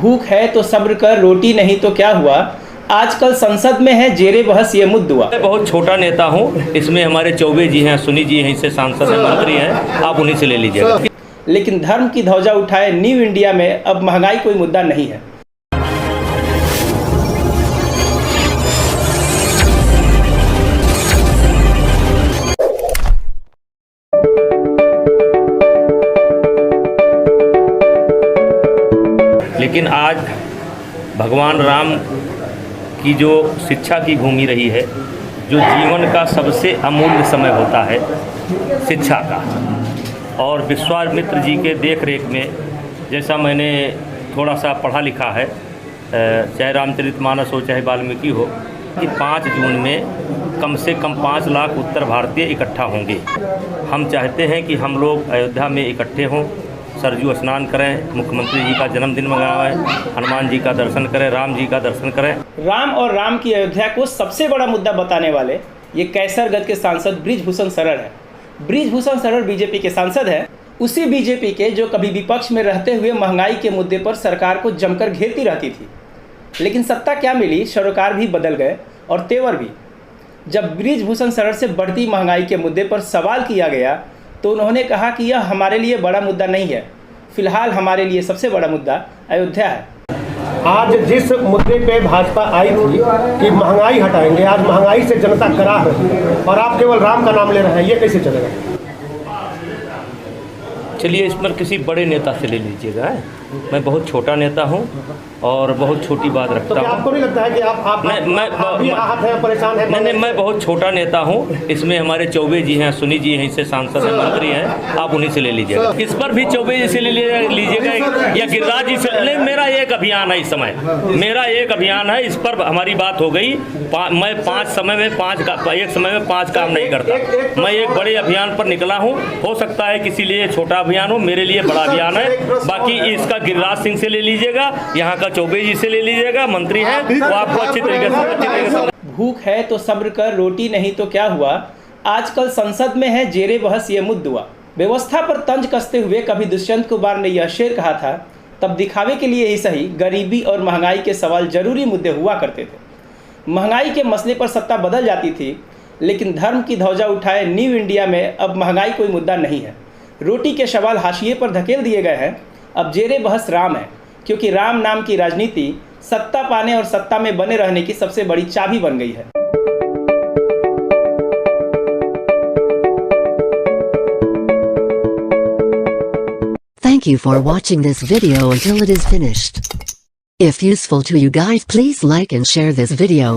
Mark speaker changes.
Speaker 1: भूख है तो सब्र कर, रोटी नहीं तो क्या हुआ। आजकल संसद में है जेरे बहस ये मुद्दा।
Speaker 2: मैं बहुत छोटा नेता हूं, इसमें हमारे चौबे जी हैं, सुनी जी हैं, इससे सांसद हैं, मंत्री हैं, आप उन्हीं से ले लीजिएगा।
Speaker 1: लेकिन धर्म की ध्वजा उठाए न्यू इंडिया में अब महंगाई कोई मुद्दा नहीं है।
Speaker 2: लेकिन आज भगवान राम की जो शिक्षा की भूमि रही है, जो जीवन का सबसे अमूल्य समय होता है शिक्षा का, और विश्वामित्र जी के देख रेख में, जैसा मैंने थोड़ा सा पढ़ा लिखा है, चाहे रामचरितमानस हो चाहे वाल्मीकि हो, कि 5 जून में कम से कम 5 लाख उत्तर भारतीय इकट्ठा होंगे। हम चाहते हैं कि हम लोग अयोध्या में इकट्ठे हों, सरजू स्नान करें, मुख्यमंत्री जी का जन्मदिन मनाएं, हनुमान जी का दर्शन करें, राम जी का दर्शन करें।
Speaker 1: राम और राम की अयोध्या को सबसे बड़ा मुद्दा बताने वाले ये कैसरगंज के सांसद बृजभूषण शरण है। बृजभूषण शरण बीजेपी के सांसद हैं, उसी बीजेपी के जो कभी विपक्ष में रहते हुए महंगाई के मुद्दे पर सरकार को जमकर घेरती रहती थी। लेकिन सत्ता क्या मिली, सरोकार भी बदल गए और तेवर भी। जब बृजभूषण शरण से बढ़ती महंगाई के मुद्दे पर सवाल किया गया तो उन्होंने कहा कि यह हमारे लिए बड़ा मुद्दा नहीं है, फिलहाल हमारे लिए सबसे बड़ा मुद्दा अयोध्या है।
Speaker 3: आज जिस मुद्दे पे भाजपा आई थी कि महंगाई हटाएंगे, आज महंगाई से जनता कराह है और आप केवल राम का नाम ले रहे हैं, ये कैसे चलेगा?
Speaker 2: चलिए इस पर किसी बड़े नेता से ले लीजिएगा। मैं बहुत छोटा नेता हूं और बहुत छोटी बात रखता हूं।
Speaker 3: आपको नहीं लगता है कि आप भी आहत हैं, परेशान हैं?
Speaker 2: नहीं, मैं बहुत छोटा नेता हूं, इसमें हमारे चौबे जी हैं, सुनी जी हैं, इससे सांसद हैं, मंत्री हैं, आप उन्हीं से ले लीजिएगा। इस पर भी चौबे जी से ले लीजिएगा या गिरिराज जी से। नहीं, मेरा एक अभियान है, इस समय मेरा एक अभियान है, इस पर हमारी बात हो गई। मैं एक समय में 5 काम नहीं करता। मैं एक बड़े अभियान पर निकला हूँ, हो सकता है किसी लिए छोटा अभियान हो, मेरे लिए बड़ा अभियान है। बाकी इसका गिरिराज सिंह से ले लीजिएगा, यहाँ का चौबे जी से ले लीजिएगा, मंत्री हैं, वो आपको अच्छी तरीके से।
Speaker 1: भूख है तो सब्र कर, रोटी नहीं तो क्या हुआ। आजकल संसद में है जेरे बहस ये मुद्दा। व्यवस्था पर तंज कसते हुए कभी दुष्यंत कुमार ने यह शेर कहा था, तब दिखावे के लिए ही सही गरीबी और महंगाई के सवाल जरूरी मुद्दे हुआ करते थे। महंगाई के मसले पर सत्ता बदल जाती थी, लेकिन धर्म की ध्वजा उठाए न्यू इंडिया में अब महंगाई कोई मुद्दा नहीं है। रोटी के सवाल हाशिए पर धकेल दिए गए हैं। अब जेरे बहस राम है, क्योंकि राम नाम की राजनीति सत्ता पाने और सत्ता में बने रहने की सबसे बड़ी चाबी बन गई है।
Speaker 4: Thank you for watching this video until it is finished. If useful to you guys, please like and share this video.